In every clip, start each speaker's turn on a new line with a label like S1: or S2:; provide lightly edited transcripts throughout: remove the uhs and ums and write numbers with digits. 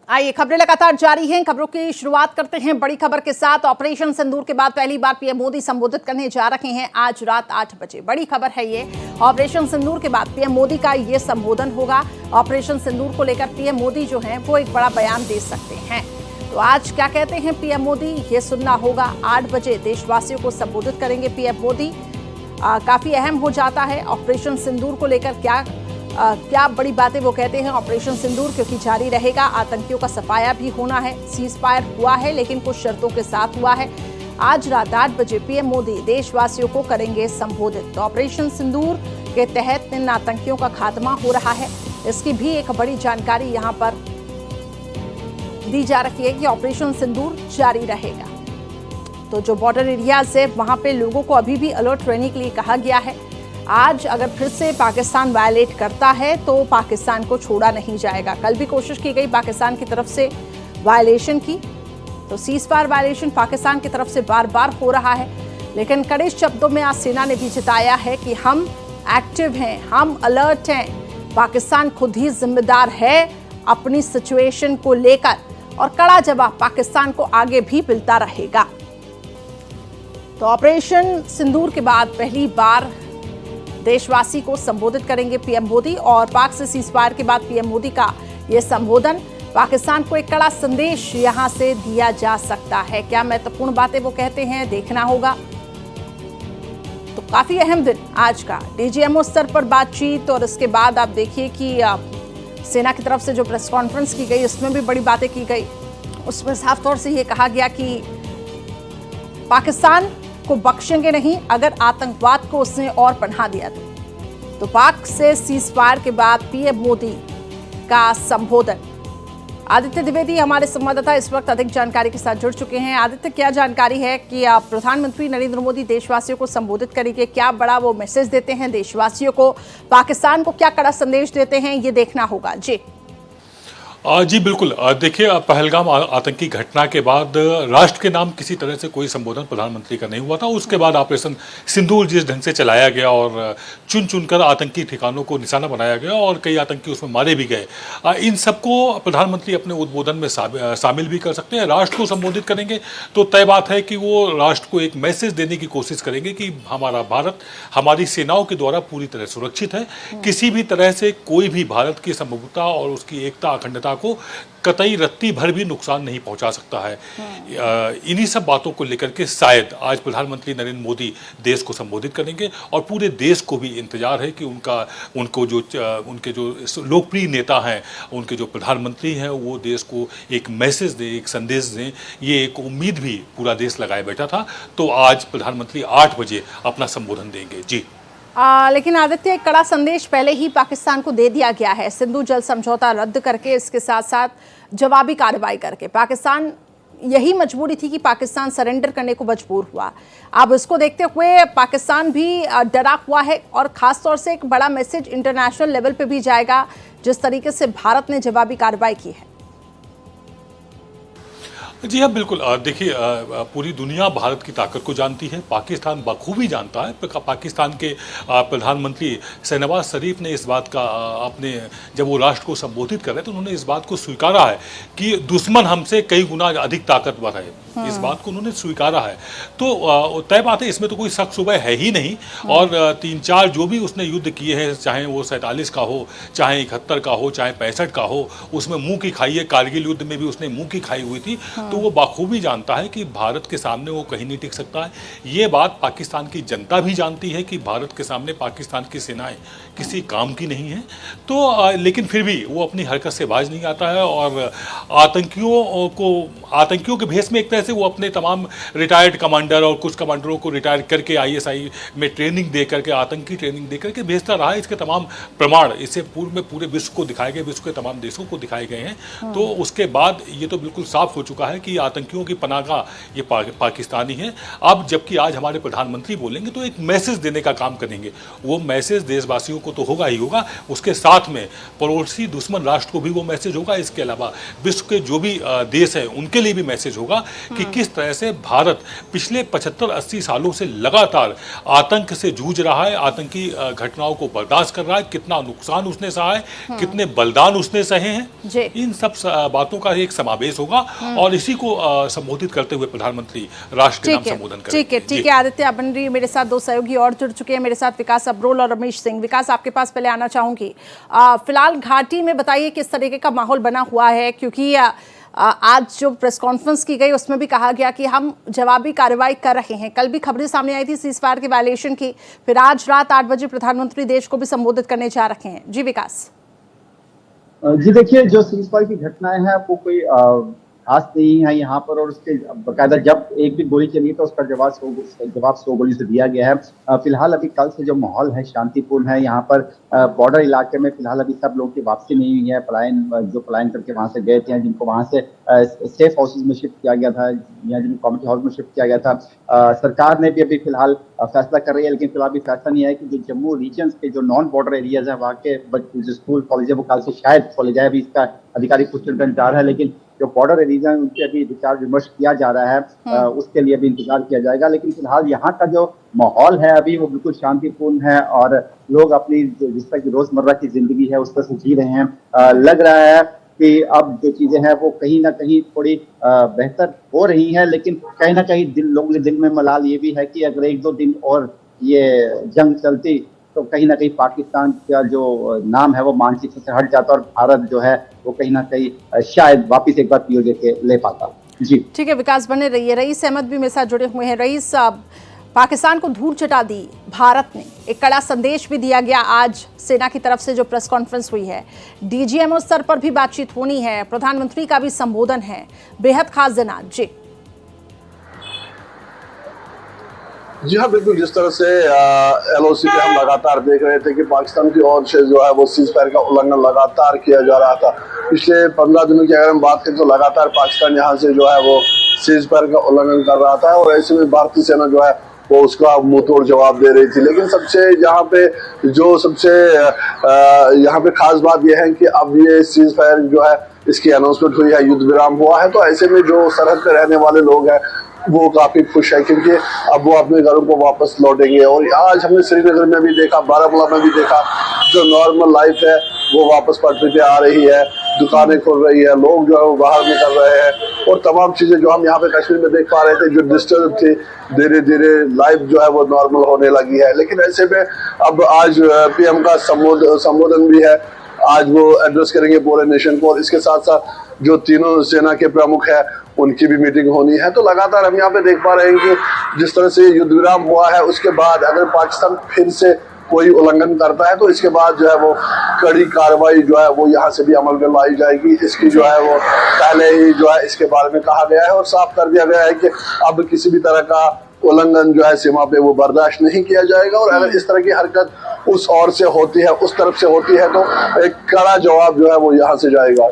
S1: आइए, खबरें लगातार जारी हैं। खबरों की शुरुआत करते हैं बड़ी खबर के साथ। ऑपरेशन सिंदूर के बाद पहली बार पीएम मोदी संबोधित करने जा रहे हैं आज रात 8 बजे। बड़ी खबर है ये। ऑपरेशन सिंदूर के बाद पीएम मोदी का ये संबोधन होगा। ऑपरेशन सिंदूर को लेकर पीएम मोदी जो हैं वो एक बड़ा बयान दे सकते हैं। तो आज क्या कहते हैं पीएम मोदी, ये सुनना होगा। 8 बजे देशवासियों को संबोधित करेंगे पीएम मोदी। काफी अहम हो जाता है ऑपरेशन सिंदूर को लेकर क्या बड़ी बातें वो कहते हैं। ऑपरेशन सिंदूर क्योंकि जारी रहेगा, आतंकियों का सफाया भी होना है। सीज फायर हुआ है लेकिन कुछ शर्तों के साथ हुआ है। आज रात 8 बजे पीएम मोदी देशवासियों को करेंगे संबोधित। तो ऑपरेशन सिंदूर के तहत इन आतंकियों का खात्मा हो रहा है, इसकी भी एक बड़ी जानकारी यहाँ पर दी जा रही है कि ऑपरेशन सिंदूर जारी रहेगा। तो जो बॉर्डर एरियाज है वहां पे लोगों को अभी भी अलर्ट रहने के लिए कहा गया है। आज अगर फिर से पाकिस्तान वायलेट करता है तो पाकिस्तान को छोड़ा नहीं जाएगा। कल भी कोशिश की गई पाकिस्तान की तरफ से वायलेशन की, तो सीज फायर वायलेशन पाकिस्तान की तरफ से बार बार हो रहा है। लेकिन कड़े शब्दों में आज सेना ने भी जताया है कि हम एक्टिव हैं, हम अलर्ट हैं। पाकिस्तान खुद ही जिम्मेदार है अपनी सिचुएशन को लेकर, और कड़ा जवाब पाकिस्तान को आगे भी मिलता रहेगा। तो ऑपरेशन सिंदूर के बाद पहली बार देशवासी को संबोधित करेंगे पीएम मोदी, और पाक से सीज फायर के बाद पीएम मोदी का यह संबोधन पाकिस्तान को एक कड़ा संदेश यहां से दिया जा सकता है। क्या महत्वपूर्ण बातें वो कहते हैं, देखना होगा। तो काफी अहम दिन आज का। डीजीएमओ स्तर पर बातचीत, और इसके बाद आप देखिए कि सेना की तरफ से जो प्रेस कॉन्फ्रेंस की गई उसमें भी बड़ी बातें की गई। उसमें साफ तौर से ये कहा गया कि पाकिस्तान को बख्शेंगे नहीं अगर आतंकवाद को उसने और पनाह दिया तो पाक से सीज फायर के बाद पीएम मोदी का संबोधन। आदित्य द्विवेदी हमारे संवाददाता इस वक्त अधिक जानकारी के साथ जुड़ चुके हैं। आदित्य, क्या जानकारी है कि प्रधानमंत्री नरेंद्र मोदी देशवासियों को संबोधित करेंगे, क्या बड़ा वो मैसेज देते हैं देशवासियों को, पाकिस्तान को क्या कड़ा संदेश देते हैं, ये देखना होगा।
S2: जी बिल्कुल। देखिए, पहलगाम आतंकी घटना के बाद राष्ट्र के नाम किसी तरह से कोई संबोधन प्रधानमंत्री का नहीं हुआ था। उसके बाद ऑपरेशन सिंदूर जिस ढंग से चलाया गया और चुन चुनकर आतंकी ठिकानों को निशाना बनाया गया और कई आतंकी उसमें मारे भी गए, इन सबको प्रधानमंत्री अपने उद्बोधन में शामिल भी कर सकते हैं। राष्ट्र को संबोधित करेंगे तो तय बात है कि वो राष्ट्र को एक मैसेज देने की कोशिश करेंगे कि हमारा भारत हमारी सेनाओं के द्वारा पूरी तरह सुरक्षित है। किसी भी तरह से कोई भी भारत की संप्रभुता और उसकी एकता अखंडता को कतई रत्ती भर भी नुकसान नहीं पहुंचा सकता है। इन्हीं सब बातों को लेकर के शायद आज प्रधानमंत्री नरेंद्र मोदी देश को संबोधित करेंगे, और पूरे देश को भी इंतजार है कि उनके जो लोकप्रिय नेता हैं, उनके जो प्रधानमंत्री हैं, वो देश को एक मैसेज दें, एक संदेश दें। ये एक उम्मीद भी पूरा देश लगाए बैठा था। तो आज प्रधानमंत्री 8 बजे अपना संबोधन देंगे। जी
S1: लेकिन आदित्य, एक कड़ा संदेश पहले ही पाकिस्तान को दे दिया गया है। सिंधु जल समझौता रद्द करके, इसके साथ साथ जवाबी कार्रवाई करके पाकिस्तान, यही मजबूरी थी कि पाकिस्तान सरेंडर करने को मजबूर हुआ। अब इसको देखते हुए पाकिस्तान भी डरा हुआ है, और खासतौर से एक बड़ा मैसेज इंटरनेशनल लेवल पे भी जाएगा जिस तरीके से भारत ने जवाबी कार्रवाई की है।
S2: जी हाँ, बिल्कुल। देखिए, पूरी दुनिया भारत की ताकत को जानती है, पाकिस्तान बखूबी जानता है। पाकिस्तान के प्रधानमंत्री शहनवाज शरीफ ने इस बात का अपने जब वो राष्ट्र को संबोधित कर रहे थे, उन्होंने इस बात को स्वीकारा है कि दुश्मन हमसे कई गुना अधिक ताकतवर है। इस बात को उन्होंने स्वीकारा है। तो तय बात है, इसमें तो कोई शक शुबह है ही नहीं। और 3-4 जो भी उसने युद्ध किए हैं, चाहे वो 47 का हो, चाहे 71 का हो, चाहे 65 का हो, उसमें मुंह की खाई है। कारगिल युद्ध में भी उसने मुंह की खाई हुई थी। तो वो बाखूबी जानता है कि भारत के सामने वो कहीं नहीं टिक सकता है। ये बात पाकिस्तान की जनता भी जानती है कि भारत के सामने पाकिस्तान की सेनाएं किसी काम की नहीं है। तो लेकिन फिर भी वो अपनी हरकत से बाज नहीं आता है, और आतंकियों के भेष में एक तरह से वो अपने तमाम रिटायर्ड कमांडर और कुछ कमांडरों को रिटायर करके ISI में ट्रेनिंग दे करके, आतंकी ट्रेनिंग दे करके भेजता रहा है। इसके तमाम प्रमाण इससे पूर्व में पूरे विश्व को दिखाए गए, विश्व के तमाम देशों को दिखाए गए हैं। तो उसके बाद ये तो बिल्कुल साफ हो चुका है है कि आतंकियों की पनाहगाह ये पाकिस्तानी है। अब जबकि आज हमारे प्रधानमंत्री बोलेंगे तो एक मैसेज देने का काम करेंगे। वो मैसेज देशवासियों को तो होगा ही होगा, उसके साथ में पड़ोसी दुश्मन राष्ट्र को भी वो मैसेज होगा। इसके अलावा विश्व के जो भी देश हैं उनके लिए भी मैसेज होगा कि किस तरह से भारत पिछले 75-80 सालों से लगातार आतंक से जूझ रहा है, आतंकी घटनाओं को बर्दाश्त कर रहा है, कितना नुकसान उसने सहा है, कितने बलिदान उसने सहे हैं। इन सब बातों का एक समावेश होगा और इसी को संबोधित करते हुए प्रधानमंत्री राष्ट्र के नाम संबोधन करेंगे।
S1: ठीक है आदित्य बनरी, मेरे साथ दो सहयोगी और जुड़ चुके हैं, मेरे साथ विकास अब्रोल और रमेश सिंह। विकास, आपके पास पहले आना चाहूंगी। फिलहाल घाटी में बताइए किस तरीके का माहौल बना हुआ है, क्योंकि आज जो प्रेस कॉन्फ्रेंस की गई उसमें भी कहा गया कि हम जवाबी कार्रवाई कर रहे हैं। कल भी खबरें सामने आई थी सीज फायर के वायलेशन की, फिर आज रात 8 बजे प्रधानमंत्री देश को भी संबोधित करने जा रहे हैं। जी विकास।
S3: जी देखिए, जो सीज फायर की घटनाएं हैं वो कोई खास नहीं है यहाँ पर, और उसके बकायदा जब एक भी गोली चली तो उसका जवाब 100 गोली से दिया गया है। फिलहाल अभी कल से जो माहौल है शांतिपूर्ण है यहाँ पर। बॉर्डर इलाके में फिलहाल अभी सब लोगों की वापसी नहीं हुई है। जो पलायन करके वहां से गए थे, जिनको वहां से सेफ हाउसेज में शिफ्ट किया गया था या जिनको कम्युनिटी हाउस में शिफ्ट किया गया था। सरकार ने भी अभी फिलहाल फैसला कर रही है, लेकिन फिलहाल भी फैसला नहीं है कि जो जम्मू रीजन के जो नॉन बॉर्डर एरियाज है वहाँ के जो स्कूल कॉलेज है वो कल से शायद खोले जाए। अभी इसका आधिकारिक पुष्टि का इंतजार है, लेकिन जो बॉर्डर एरिया है उनके अभी विचार विमर्श किया जा रहा है। उसके लिए भी इंतजार किया जाएगा। लेकिन फिलहाल यहाँ का जो माहौल है अभी वो बिल्कुल शांतिपूर्ण है और लोग अपनी जिस तरह की रोजमर्रा की जिंदगी है उस तरह से जी रहे हैं। लग रहा है कि अब जो चीजें हैं वो कहीं ना कहीं थोड़ी बेहतर हो रही हैं, लेकिन कहीं ना कहीं लोगों के दिल में मलाल ये भी है कि अगर 1-2 दिन और ये जंग चलती तो कहीं ना कहीं पाकिस्तान का जो नाम है वो मानचित्र से हट जाता और भारत जो है वो कहीं ना कहीं शायद वापिस एक बार पीओजे के ले पाता। जी
S1: ठीक है विकास, बने रहिए। रईस अहमद भी मेरे साथ जुड़े हुए हैं। रईस, पाकिस्तान को धूल चटा दी भारत ने, एक कड़ा संदेश भी दिया गया आज सेना की तरफ से। जो प्रेस कॉन्फ्रेंस हुई है, डीजीएमओ स्तर पर भी बातचीत होनी है, प्रधानमंत्री का भी संबोधन है, बेहद खास दिन आज।
S4: जी हाँ, बिल्कुल। जिस तरह से एलओसी पे हम लगातार देख रहे थे कि पाकिस्तान की ओर से जो है वो सीज फायर का उल्लंघन लगातार किया जा रहा था। पिछले 15 दिनों की अगर हम बात करें तो लगातार पाकिस्तान यहाँ से जो है वो सीज फायर का उल्लंघन कर रहा था और ऐसे में भारतीय सेना जो है वो उसका मुंह तोड़ जवाब दे रही थी। लेकिन सबसे यहाँ पे खास बात यह है कि अब ये सीज फायर जो है इसकी अनाउंसमेंट हुई है, युद्ध विराम हुआ है। तो ऐसे में जो सरहद पे रहने वाले लोग हैं वो काफी खुश है, क्योंकि अब वो अपने घरों को वापस लौटेंगे। और आज हमने श्रीनगर में भी देखा, बारामूला में भी देखा, जो नॉर्मल लाइफ है वो वापस पटरी पे आ रही है, दुकानें खुल रही है, लोग जो है वो बाहर निकल रहे हैं और तमाम चीजें जो हम यहाँ पे कश्मीर में देख पा रहे थे जो डिस्टर्ब थी, धीरे धीरे लाइफ जो है वो नॉर्मल होने लगी है। लेकिन ऐसे में अब आज पीएम का संबोधन भी है, आज वो एड्रेस करेंगे पूरे नेशन को और इसके साथ साथ जो तीनों सेना के प्रमुख है उनकी भी मीटिंग होनी है। तो लगातार हम यहाँ पे देख पा रहे हैं कि जिस तरह से युद्ध विराम हुआ है उसके बाद अगर पाकिस्तान फिर से कोई उल्लंघन करता है तो इसके बाद जो है वो कड़ी कार्रवाई जो है वो यहाँ से भी अमल में लाई जाएगी। इसकी जो है वो पहले ही जो है इसके बारे में कहा गया है और साफ कर दिया गया है कि अब किसी भी तरह का उल्लंघन जो है सीमा पे वो बर्दाश्त नहीं किया जाएगा और अगर इस तरह की हरकत उस ओर से होती है, उस तरफ से होती है तो एक कड़ा जवाब जो है वो यहाँ से जाएगा।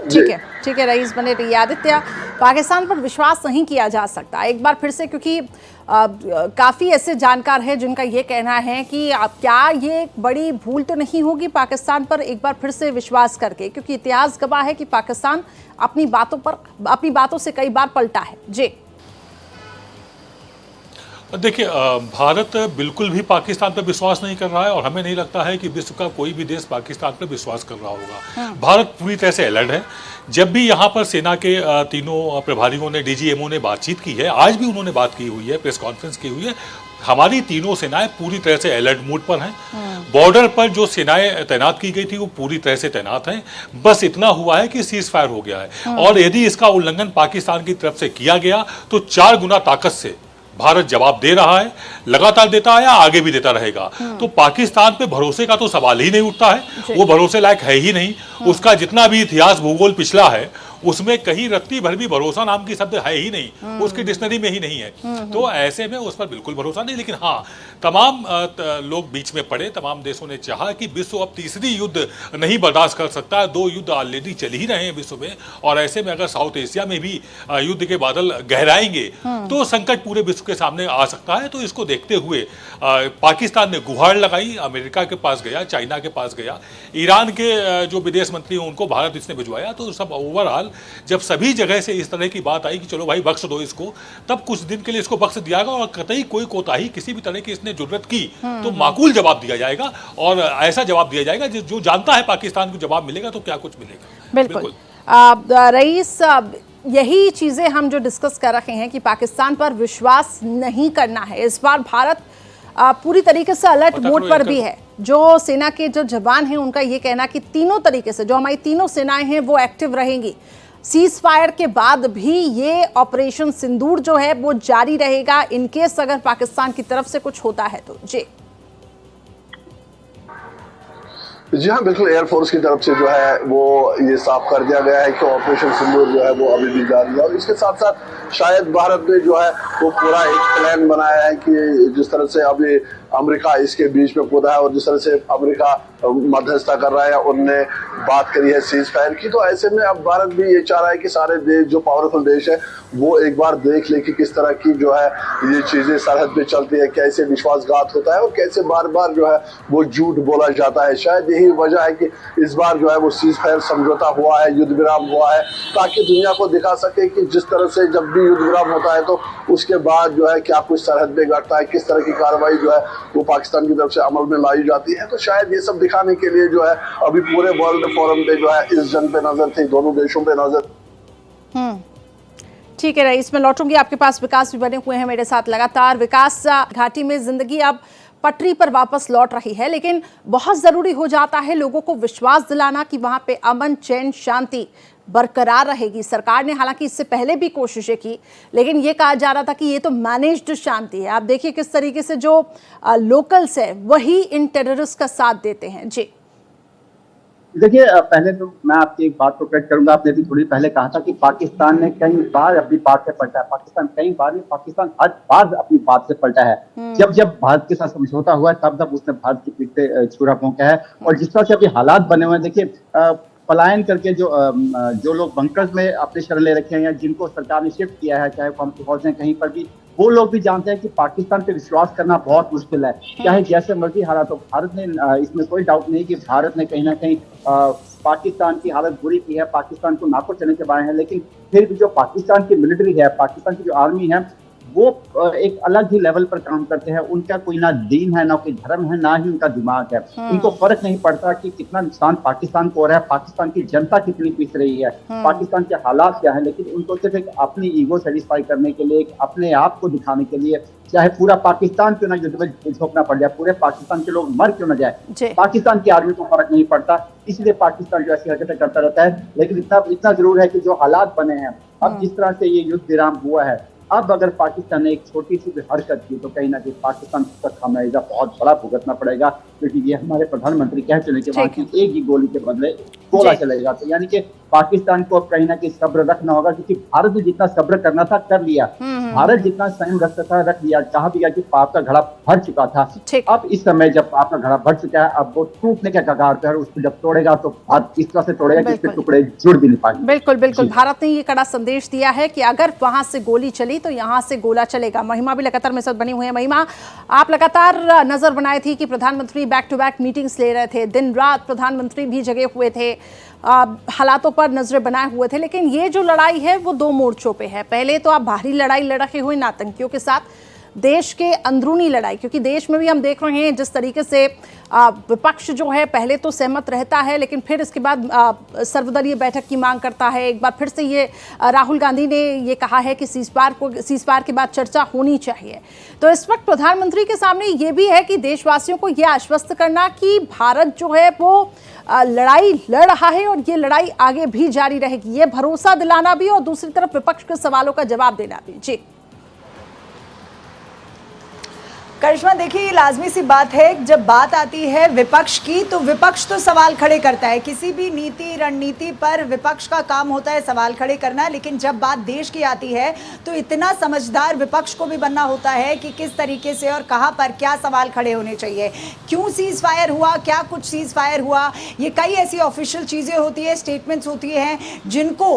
S1: ठीक है रईस, बने रहिए। आदित्य, पाकिस्तान पर विश्वास नहीं किया जा सकता एक बार फिर से, क्योंकि काफ़ी ऐसे जानकार हैं जिनका ये कहना है कि क्या ये एक बड़ी भूल तो नहीं होगी पाकिस्तान पर एक बार फिर से विश्वास करके, क्योंकि इतिहास गवाह है कि पाकिस्तान अपनी बातों से कई बार पलटा है। जी
S2: देखिए, भारत बिल्कुल भी पाकिस्तान पर विश्वास नहीं कर रहा है और हमें नहीं लगता है कि विश्व का कोई भी देश पाकिस्तान पर विश्वास कर रहा होगा। भारत पूरी तरह से अलर्ट है। जब भी यहाँ पर सेना के तीनों प्रभारियों ने, डीजीएमओ ने बातचीत की है, आज भी उन्होंने बात की हुई है, प्रेस कॉन्फ्रेंस की हुई है, हमारी तीनों सेनाएं पूरी तरह से अलर्ट मोड पर हैं। बॉर्डर पर जो सेनाएं तैनात की गई थी वो पूरी तरह से तैनात हैं। बस इतना हुआ है कि सीज फायर हो गया है और यदि इसका उल्लंघन पाकिस्तान की तरफ से किया गया तो 4 गुना ताकत से भारत जवाब दे रहा है, लगातार देता है, आगे भी देता रहेगा। तो पाकिस्तान पे भरोसे का तो सवाल ही नहीं उठता है, वो भरोसे लायक है ही नहीं। उसका जितना भी इतिहास भूगोल पिछला है उसमें कहीं रत्ती भर भी भरोसा नाम की शब्द है ही नहीं, उसकी डिक्शनरी में ही नहीं है। तो ऐसे में उस पर बिल्कुल भरोसा नहीं। लेकिन हाँ, तमाम लोग बीच में पड़े, तमाम देशों ने चाहा कि विश्व अब तीसरी युद्ध नहीं बर्दाश्त कर सकता है। 2 युद्ध ऑलरेडी चल ही रहे हैं विश्व में, और ऐसे में अगर साउथ एशिया में भी युद्ध के बादल गहराएंगे तो संकट पूरे विश्व के सामने आ सकता है। तो इसको देखते हुए पाकिस्तान ने गुहार लगाई, अमेरिका के पास गया, चाइना के पास गया, ईरान के जो विदेश मंत्री हैं उनको भारत इसने भिजवाया। तो सब ओवरऑल जब सभी जगह से इस तरह की बात आई कि चलो भाई बख्श दो इसको, तब कुछ दिन के लिए इसको बख्श दिया गया, और कतई कोई कोताही किसी भी तरह की इसने जरूरत की तो माकूल जवाब दिया जाएगा, और ऐसा जवाब दिया जाएगा जो जानता है पाकिस्तान को जवाब मिलेगा तो क्या कुछ मिलेगा।
S1: बिल्कुल रईस, यही चीजें हम जो डिस्कस कर रहे हैं कि पाकिस्तान पर विश्वास नहीं करना है। इस बार भारत पूरी तरीके से अलर्ट मोड पर भी है। जो सेना के जो जवान हैं उनका ये कहना कि तीनों तरीके से जो हमारी तीनों सेनाएं हैं वो एक्टिव रहेंगी। सीज फायर के बाद भी ये ऑपरेशन सिंदूर जो है वो जारी रहेगा इनकेस अगर पाकिस्तान की तरफ से कुछ होता है तो।
S4: जी हाँ, बिल्कुल। एयरफोर्स की तरफ से जो है वो ये साफ कर दिया गया है कि ऑपरेशन सिंदूर जो है वो अभी भी जारी है। और इसके साथ साथ शायद भारत ने जो है वो पूरा एक प्लान बनाया है कि जिस तरह से अभी अमेरिका इसके बीच में कूदा है और जिस तरह से अमेरिका मध्यस्थता कर रहा है, उनने बात करी है सीज फायर की, तो ऐसे में अब भारत भी ये चाह रहा है कि सारे देश जो पावरफुल देश है वो एक बार देख ले कि किस तरह की जो है ये चीजें सरहद पे चलती है, कैसे विश्वासघात होता है और कैसे बार बार जो है वो झूठ बोला जाता है। शायद यही वजह है कि इस बार जो है वो सीज फायर समझौता हुआ है, युद्ध विराम हुआ है, ताकि दुनिया को दिखा सके कि जिस तरह से जब भी युद्ध विराम होता है तो उसके बाद जो है क्या कुछ सरहद पे घटता है, किस तरह की कार्रवाई जो है वो पाकिस्तान की तरफ से अमल में लाई जाती है। तो शायद ये सब दिखाने के लिए जो है अभी पूरे वर्ल्ड फोरम पे जो है इस जंग पे नजर थी, दोनों देशों पे नजर।
S1: ठीक है रईस, मैं लौटूंगी आपके पास। विकास भी बने हुए हैं मेरे साथ लगातार। विकास, घाटी में जिंदगी अब पटरी पर वापस लौट रही है, लेकिन बहुत जरूरी हो जाता है लोगों को विश्वास दिलाना कि वहां पे अमन, चैन, शांति बरकरार रहेगी। सरकार ने हालांकि इससे पहले भी कोशिशें की, लेकिन ये कहा जा रहा था कि ये तो मैनेज्ड शांति है। आप देखिए किस तरीके से जो लोकल्स है वही इन टेररिस्ट का साथ देते हैं। जी
S3: देखिए, पहले तो मैं आपकी एक बात को करेक्ट करूंगा। आपने भी थोड़ी पहले कहा था कि पाकिस्तान ने कई बार अपनी बात से पलटा है। पाकिस्तान कई बार नहीं, पाकिस्तान हर बार अपनी बात से पलटा है। जब जब भारत के साथ समझौता हुआ है तब उसने भारत की पीठ पे छुरा भोंका है। और जिस तरह से अभी हालात बने हुए हैं, देखिए पलायन करके जो लोग बंकर्स में अपने शरण ले रखे हैं या जिनको सरकार ने शिफ्ट किया है, चाहे कॉम्प्टी हाउस है कहीं पर भी, वो लोग भी जानते हैं कि पाकिस्तान पे विश्वास करना बहुत मुश्किल है, चाहे जैसे मर्जी हालात हो। भारत ने इसमें कोई डाउट नहीं कि भारत ने कहीं ना कहीं पाकिस्तान की हालत बुरी की है, पाकिस्तान को नाको चने के बारे हैं, लेकिन फिर भी जो पाकिस्तान की मिलिट्री है, पाकिस्तान की जो आर्मी है, वो एक अलग ही लेवल पर काम करते हैं। उनका कोई ना दीन है, ना कोई धर्म है, ना ही उनका दिमाग है। उनको फर्क नहीं पड़ता कि कितना नुकसान पाकिस्तान को हो रहा है, पाकिस्तान की जनता कितनी पीस रही है, पाकिस्तान के हालात क्या है, लेकिन उनको सिर्फ एक अपनी ईगो सेटिस्फाई करने के लिए, अपने आप को दिखाने के लिए, चाहे पूरा पाकिस्तान क्यों ना युद्ध में झोंकना पड़ जाए, पूरे पाकिस्तान के लोग मर क्यों ना जाए, पाकिस्तान की आर्मी को फर्क नहीं पड़ता। इसलिए पाकिस्तान जो ऐसी हरकतें करता रहता है। लेकिन इतना जरूर है कि जो हालात बने हैं, अब जिस तरह से ये युद्ध विराम हुआ है, अब अगर पाकिस्तान ने एक छोटी सी भी हरकत की तो कहीं ना कहीं पाकिस्तान को खामियाजा बहुत बड़ा भुगतना पड़ेगा, क्योंकि ये हमारे प्रधानमंत्री कह चुके के बाद कि एक ही गोली के बदले गोला चलेगा। तो यानी कि पाकिस्तान को कहीं ना कहीं सब्र रखना होगा, क्योंकि भारत ने जितना सब्र करना था कर लिया, भारत जितना संयम रखता था रख लिया। कहा भी गया कि पाप का घड़ा भर चुका था। अब इस समय जब पाप का घड़ा भर चुका है, अब वो टूटने के कगार पे है, उसको जब तोड़ेगा तो भारत इस तरह से तोड़ेगा कि इसके टुकड़े जुड़ भी नहीं पाएंगे।
S1: बिल्कुल बिल्कुल, भारत ने ये कड़ा संदेश दिया है कि अगर वहां से गोली चली तो यहाँ से गोला चलेगा। महिमा भी लगातार मेरे साथ बनी हुई है। महिमा, आप लगातार नजर बनाई थी कि प्रधानमंत्री बैक टू बैक मीटिंग्स ले रहे थे, दिन रात प्रधानमंत्री भी जगे हुए थे, हालातों पर नजरें बनाए हुए थे। लेकिन ये जो लड़ाई है वो 2 मोर्चों पे है। पहले तो आप बाहरी लड़ाई लड़ रहे हुए आतंकियों के साथ, देश के अंदरूनी लड़ाई, क्योंकि देश में भी हम देख रहे हैं जिस तरीके से विपक्ष जो है पहले तो सहमत रहता है, लेकिन फिर इसके बाद सर्वदलीय बैठक की मांग करता है। एक बार फिर से ये राहुल गांधी ने ये कहा है कि सीज फायर के बाद चर्चा होनी चाहिए। तो इस वक्त प्रधानमंत्री के सामने ये भी है कि देशवासियों को ये आश्वस्त करना कि भारत जो है वो लड़ाई लड़ रहा है और ये लड़ाई आगे भी जारी रहेगी, ये भरोसा दिलाना भी और दूसरी तरफ विपक्ष के सवालों का जवाब देना भी। जी
S5: करिश्मा, देखिए ये लाजमी सी बात है, जब बात आती है विपक्ष की तो विपक्ष तो सवाल खड़े करता है। किसी भी नीति रणनीति पर विपक्ष का काम होता है सवाल खड़े करना, लेकिन जब बात देश की आती है तो इतना समझदार विपक्ष को भी बनना होता है कि किस तरीके से और कहां पर क्या सवाल खड़े होने चाहिए। क्यों सीज फायर हुआ, क्या कुछ सीज फायर हुआ, ये कई ऐसी ऑफिशियल चीज़ें होती है, स्टेटमेंट्स होती हैं जिनको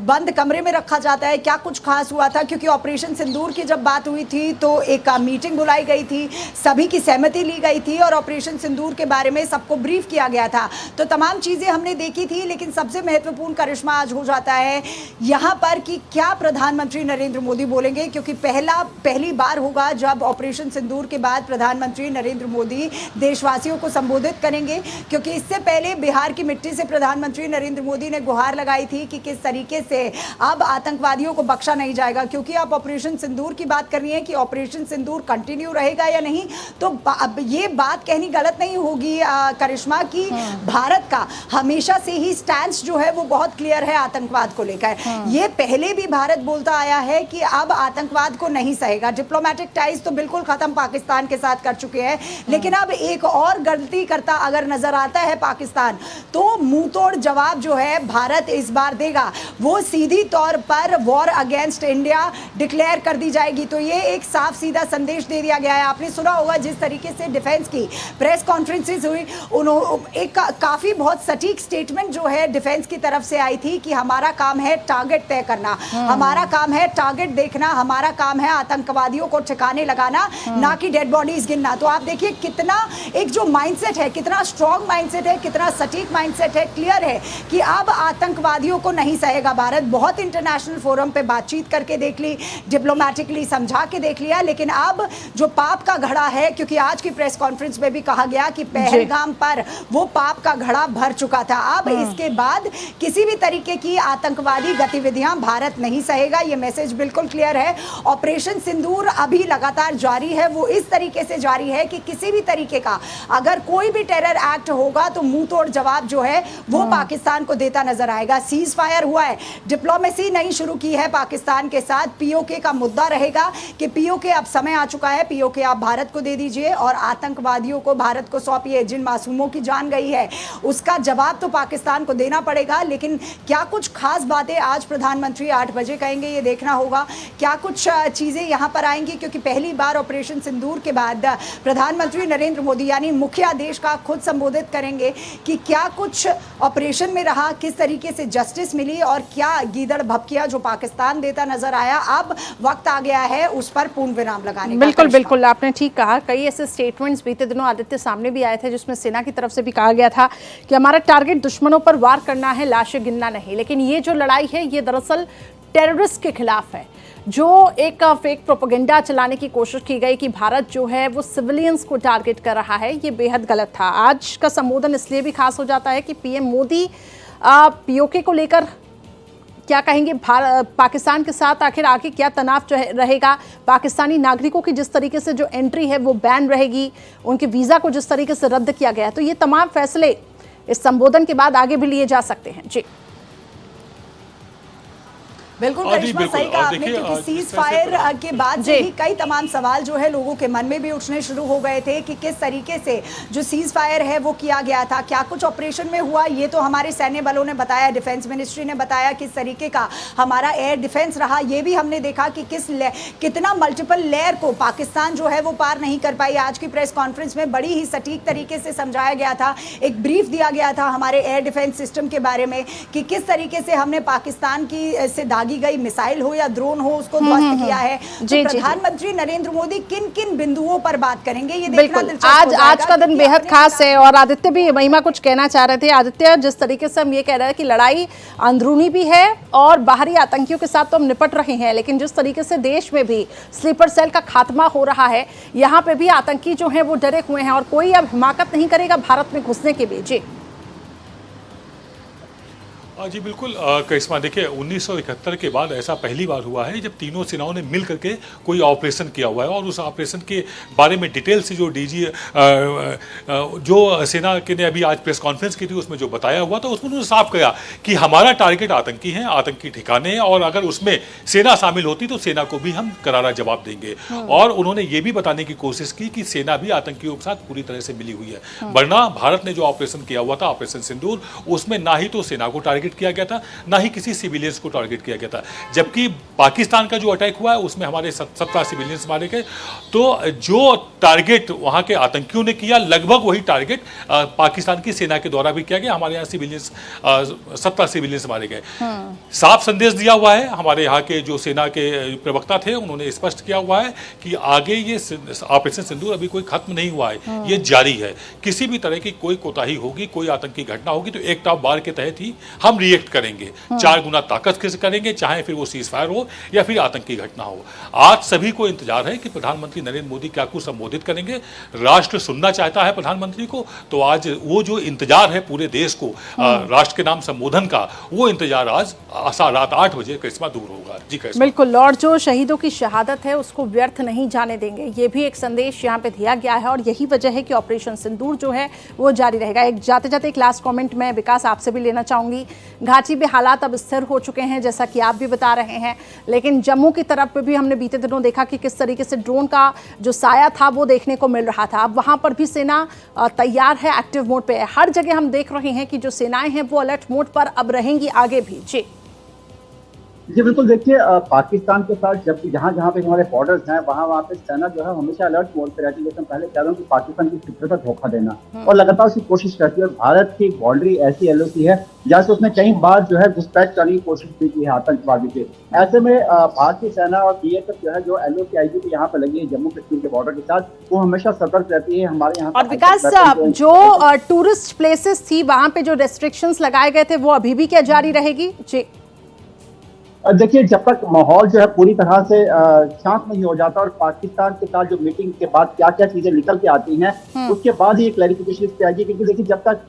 S5: बंद कमरे में रखा जाता है। क्या कुछ खास हुआ था, क्योंकि ऑपरेशन सिंदूर की जब बात हुई थी तो एक मीटिंग बुलाई गई थी, सभी की सहमति ली गई थी और ऑपरेशन सिंदूर के बारे में सबको ब्रीफ किया गया था। तो तमाम चीज़ें हमने देखी थी, लेकिन सबसे महत्वपूर्ण करिश्मा आज हो जाता है यहाँ पर कि क्या प्रधानमंत्री नरेंद्र मोदी बोलेंगे, क्योंकि पहली बार होगा जब ऑपरेशन सिंदूर के बाद प्रधानमंत्री नरेंद्र मोदी देशवासियों को संबोधित करेंगे। क्योंकि इससे पहले बिहार की मिट्टी से प्रधानमंत्री नरेंद्र मोदी ने गुहार लगाई थी कि किस तरीके से अब आतंकवादियों को बख्शा नहीं जाएगा। क्योंकि आप ऑपरेशन सिंदूर की बात कर रही हैं कि ऑपरेशन सिंदूर कंटिन्यू रहेगा या नहीं, तो अब ये बात कहनी गलत नहीं होगी करिश्मा की भारत का हमेशा से ही स्टैंड जो है वो बहुत क्लियर है आतंकवाद को लेकर। ये पहले भी भारत बोलता आया है कि अब आतंकवाद को नहीं सहेगा। डिप्लोमेटिक टाइज तो बिल्कुल खत्म पाकिस्तान के साथ कर चुके हैं, लेकिन अब एक और गलती करता अगर नजर आता है पाकिस्तान तो मुंह तोड़ जवाब जो है भारत इस बार देगा। वो सीधी तौर पर वॉर अगेंस्ट इंडिया डिक्लेयर कर दी जाएगी। तो ये एक साफ सीधा संदेश दे दिया गया है। आपने सुना होगा जिस तरीके से डिफेंस की प्रेस कॉन्फ्रेंसेस हुई, एक काफी बहुत सटीक स्टेटमेंट जो है डिफेंस की तरफ से आई थी कि हमारा काम है टारगेट तय करना, हमारा काम है टारगेट देखना, हमारा काम है आतंकवादियों को ठिकाने लगाना, ना कि डेड बॉडीज गिनना। तो आप देखिए कितना एक जो माइंडसेट है, कितना स्ट्रॉन्ग माइंडसेट है, कितना सटीक माइंडसेट है, क्लियर है कि अब आतंकवादियों को नहीं सहेगा भारत। बहुत इंटरनेशनल फोरम पे बातचीत करके देख ली, डिप्लोमेटिकली समझा के देख लिया, लेकिन अब जो पाप का घड़ा है, क्योंकि आज की प्रेस कॉन्फ्रेंस में भी कहा गया कि पहलगाम पर वो पाप का घड़ा भर चुका था। अब इसके बाद किसी भी तरीके की आतंकवादी गतिविधियां भारत नहीं सहेगा। ये मैसेज बिल्कुल क्लियर है। ऑपरेशन सिंदूर अभी लगातार जारी है, वो इस तरीके से जारी है कि किसी भी तरीके का अगर कोई भी टेरर एक्ट होगा तो मुंह तोड़ जवाब जो है वो पाकिस्तान को देता नजर आएगा। सीज फायर हुआ है, डिप्लोमेसी नहीं शुरू की है पाकिस्तान के साथ। पीओके का मुद्दा रहेगा कि पीओके अब समय आ चुका है, पीओके आप भारत को दे दीजिए और आतंकवादियों को भारत को सौंपिए। जिन मासूमों की जान गई है उसका जवाब तो पाकिस्तान को देना पड़ेगा। लेकिन क्या कुछ खास बातें आज प्रधानमंत्री 8 बजे कहेंगे, ये देखना होगा। क्या कुछ चीजें यहां पर आएंगी, क्योंकि पहली बार ऑपरेशन सिंदूर के बाद प्रधानमंत्री नरेंद्र मोदी यानी मुखिया देश का खुद संबोधित करेंगे कि क्या कुछ ऑपरेशन में रहा, किस तरीके से जस्टिस मिली और क्या गीदड़ भपकिया जो पाकिस्तान देता नजर आया। अब वक्त आ गया है उस पर पूर्ण विराम लगाने का।
S1: बिल्कुल बिल्कुल, आपने ठीक कहा। कई ऐसे स्टेटमेंट्स बीते दिनों आदित्य सामने भी आए थे जिसमें सेना की तरफ से भी कहा गया था कि हमारा टारगेट दुश्मनों पर वार करना है, लाशें गिनना नहीं। लेकिन ये जो लड़ाई है ये दरअसल टेररिस्ट के खिलाफ है। जो एक फेक प्रोपेगेंडा चलाने की कोशिश की गई कि भारत जो है वो सिविलियंस को टारगेट कर रहा है, ये बेहद गलत था। आज का संबोधन इसलिए भी खास हो जाता है कि पीएम मोदी पीओके को लेकर क्या कहेंगे, पाकिस्तान के साथ आखिर आगे क्या तनाव रहेगा, पाकिस्तानी नागरिकों की जिस तरीके से जो एंट्री है वो बैन रहेगी, उनके वीज़ा को जिस तरीके से रद्द किया गया है। तो ये तमाम फैसले इस संबोधन के बाद आगे भी लिए जा सकते हैं। जी
S5: बिल्कुल करिश्मा, सही कहा आपने, क्योंकि सीज फायर के बाद से ही कई तमाम सवाल जो है लोगों के मन में भी उठने शुरू हो गए थे कि किस तरीके से जो सीज फायर है वो किया गया था, क्या कुछ ऑपरेशन में हुआ। ये तो हमारे सैन्य बलों ने बताया, डिफेंस मिनिस्ट्री ने बताया किस तरीके का हमारा एयर डिफेंस रहा। ये भी हमने देखा कि कितना मल्टीपल लेयर को पाकिस्तान जो है वो पार नहीं कर पाई। आज की प्रेस कॉन्फ्रेंस में बड़ी ही सटीक तरीके से समझाया गया था, एक ब्रीफ दिया गया था हमारे एयर डिफेंस सिस्टम के बारे में कि किस तरीके से हमने पाकिस्तान की से दागी गई मिसाइल हो या ड्रोन हो उसको ध्वस्त किया है। तो प्रधानमंत्री नरेंद्र मोदी किन किन बिंदुओं पर बात करेंगे, ये देखना दिलचस्प हो जाएगा।
S1: आज का दिन बेहद खास है। और आदित्य भी, महिमा कुछ कहना चाह रहे थे। आदित्य, जिस तरीके से हम ये कह रहे हैं कि लड़ाई अंदरूनी भी है और बाहरी आतंकियों के साथ तो हम निपट रहे हैं, लेकिन जिस तरीके से देश में भी स्लीपर सेल का खात्मा हो रहा है, यहाँ पे भी आतंकी जो है वो डरे हुए हैं और कोई अब हिमाकत नहीं करेगा भारत में घुसने के भी। जी
S2: जी बिल्कुल करिश्मा, देखिए 1971 के बाद ऐसा पहली बार हुआ है जब तीनों सेनाओं ने मिल करके कोई ऑपरेशन किया हुआ है, और उस ऑपरेशन के बारे में डिटेल से जो डीजी जो सेना के ने अभी आज प्रेस कॉन्फ्रेंस की थी उसमें जो बताया हुआ था, उसमें उन्होंने साफ कहा कि हमारा टारगेट आतंकी हैं, आतंकी ठिकाने हैं, और अगर उसमें सेना शामिल होती तो सेना को भी हम करारा जवाब देंगे। और उन्होंने ये भी बताने की कोशिश की कि सेना भी आतंकियों के साथ पूरी तरह से मिली हुई है, वरना भारत ने जो ऑपरेशन किया हुआ था ऑपरेशन सिंदूर, उसमें ना ही तो सेना को टारगेट किया गया था, ना ही किसी सिविलियंस को टारगेट किया गया था। जबकि पाकिस्तान का जो अटैक हुआ है उसमें हमारे 17 सिविलियंस मारे गए। तो जो टारगेट वहां के आतंकियों ने किया, लगभग वही टारगेट पाकिस्तान की सेना के द्वारा भी किया गया। हमारे यहाँ सिविलियंस 17 सिविलियंस मारे गए। साफ संदेश दिया हुआ है, हमारे यहाँ के जो सेना के प्रवक्ता थे उन्होंने स्पष्ट किया हुआ है कि आगे ये ऑपरेशन सिंदूर अभी कोई खत्म नहीं हुआ है, ये जारी है। किसी भी तरह की कोई कोताही होगी, कोई आतंकी घटना होगी तो एक टाप बार के तहत ही हम रिएक्ट करेंगे, 4 गुना ताकत से करेंगे, चाहे फिर वो सीज फायर हो या फिर आतंकी घटना हो। आज सभी को इंतजार है कि प्रधानमंत्री नरेंद्र मोदी क्या कुछ संबोधित करेंगे। राष्ट्र सुनना चाहता है प्रधानमंत्री को, तो आज वो जो इंतजार है पूरे देश को राष्ट्र के नाम संबोधन का, वो इंतजार आज रात 8 बजे करिश्मा दूर होगा। जी करिश्मा।
S1: बिल्कुल, और जो शहीदों की शहादत है उसको व्यर्थ नहीं जाने देंगे, ये भी एक संदेश यहाँ पे दिया गया है, और यही वजह है कि ऑपरेशन सिंदूर जो है वो जारी रहेगा। एक जाते जाते एक लास्ट कमेंट मैं विकास आपसे भी लेना चाहूंगी। घाटी में हालात अब स्थिर हो चुके हैं जैसा कि आप भी बता रहे हैं, लेकिन जम्मू की तरफ पे भी हमने बीते दिनों देखा कि किस तरीके से ड्रोन का जो साया था वो देखने को मिल रहा था। अब वहां पर भी सेना तैयार है, एक्टिव मोड पे है। हर जगह हम देख रहे हैं कि जो सेनाएं हैं वो अलर्ट मोड पर अब रहेंगी आगे भी।
S3: जी बिल्कुल, देखिए पाकिस्तान के साथ जब जहाँ जहाँ पे हमारे बॉर्डर्स हैं वहाँ पे सेना जो है हमेशा अलर्ट मोड पे रहती है। जैसे पहले कह रहा हूँ कि पाकिस्तान की फिक्र पर धोखा देना, और लगातार उसकी कोशिश करती है। और भारत की बाउंड्री ऐसी एलओसी है जहाँ से उसने कई बार जो है घुसपैठ करने की कोशिश की है आतंकवादी के। ऐसे में भारतीय सेना और बीएसएफ जो है जो एलओसी आईजीपी यहाँ पे लगी है जम्मू कश्मीर के बॉर्डर के साथ, वो हमेशा सतर्क रहती है। हमारे यहाँ
S1: और विकास, जो टूरिस्ट प्लेसेस थी वहां पे जो रेस्ट्रिक्शंस लगाए गए थे वो अभी भी क्या जारी रहेगी? जी
S3: देखिए, जब तक माहौल जो है पूरी तरह से शांत नहीं हो जाता और पाकिस्तान के साथ जो मीटिंग के बाद क्या क्या चीजें निकल के आती हैं उसके बाद ही क्लैरिफिकेशन इस पे आएगी। क्योंकि देखिए, जब तक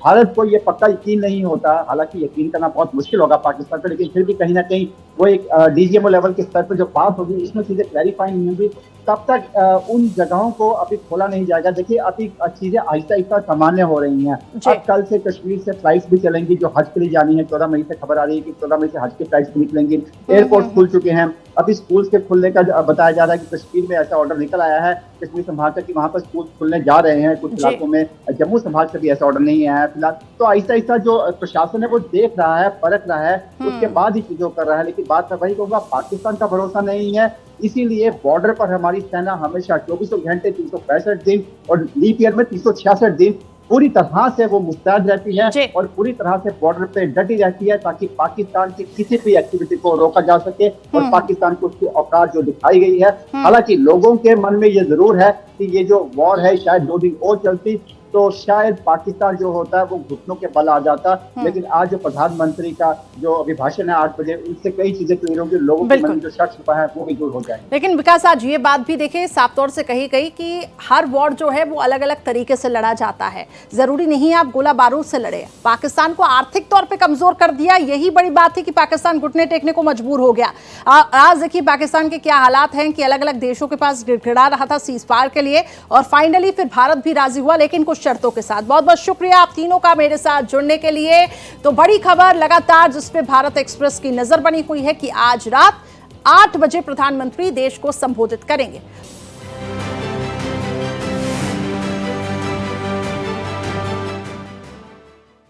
S3: भारत को ये पक्का यकीन नहीं होता, हालांकि यकीन करना बहुत मुश्किल होगा पाकिस्तान पर, लेकिन फिर भी कहीं ना कहीं वो एक डीजीएमओ लेवल के स्तर पर जो बात होगी उसमें चीजें क्लैरिफाई नहीं होंगी, तब तक उन जगहों को अभी खोला नहीं जाएगा। देखिए, अभी चीजें आहिस्ता आहिस्ता सामान्य हो रही हैं। अब कल से कश्मीर से फ्लाइट्स भी चलेंगी जो हज के लिए जानी है। 14 मई से खबर आ रही है कि 14 मई से हज की फ्लाइट्स भी निकलेंगी। एयरपोर्ट खुल चुके हैं। अभी स्कूल्स के खुलने का बताया जा रहा है कि कश्मीर में ऐसा ऑर्डर निकल आया है कश्मीर संभाग का कि वहां पर स्कूल खुलने जा रहे हैं कुछ इलाकों में। जम्मू संभाग से भी ऐसा ऑर्डर नहीं आया है फिलहाल। तो आहिस्ता आहिस्ता जो प्रशासन है वो देख रहा है, परख रहा है, उसके बाद ही चीजों कर रहा है। लेकिन बात मैं वही कहूँगा, पाकिस्तान का भरोसा नहीं है, इसीलिए बॉर्डर पर हमारी सेना हमेशा 24 घंटे 365 दिन और लीप ईयर में 366 दिन पूरी तरह से वो मुस्तैद रहती है और पूरी तरह से बॉर्डर पे डटी रहती है ताकि पाकिस्तान की किसी भी एक्टिविटी को रोका जा सके और पाकिस्तान को उसकी औकात जो दिखाई गई है। हालांकि लोगों के मन में ये जरूर है कि ये जो वॉर है शायद 2 दिन और चलती तो शायद पाकिस्तान जो होता है वो घुटनों के बल आ जाता। लेकिन आज जो प्रधानमंत्री का जो अभिभाषण है 8 बजे, उससे कई चीजें क्लियर होंगी, लोगों के मन में जो शक छुपा है वो भी दूर हो जाए।
S1: लेकिन विकास, आज ये बात भी देखिए साफ तौर से कही गई कि हर वॉर जो है वो अलग अलग तरीके से लड़ा जाता है। जरूरी नहीं आप गोला बारूद से लड़े। पाकिस्तान को आर्थिक तौर पर कमजोर कर दिया, यही बड़ी बात थी कि पाकिस्तान घुटने टेकने को मजबूर हो गया। आज देखिए पाकिस्तान के क्या हालात हैं कि अलग अलग देशों के पास गिड़गिड़ा रहा था सीज फायर के लिए, और फाइनली फिर भारत भी राजी हुआ, लेकिन कुछ शर्तों के साथ। बहुत बहुत शुक्रिया आप तीनों का मेरे साथ जुड़ने के लिए। तो बड़ी खबर लगातार जिस पे भारत एक्सप्रेस की नजर बनी हुई है कि आज रात 8 बजे प्रधानमंत्री देश को संबोधित करेंगे।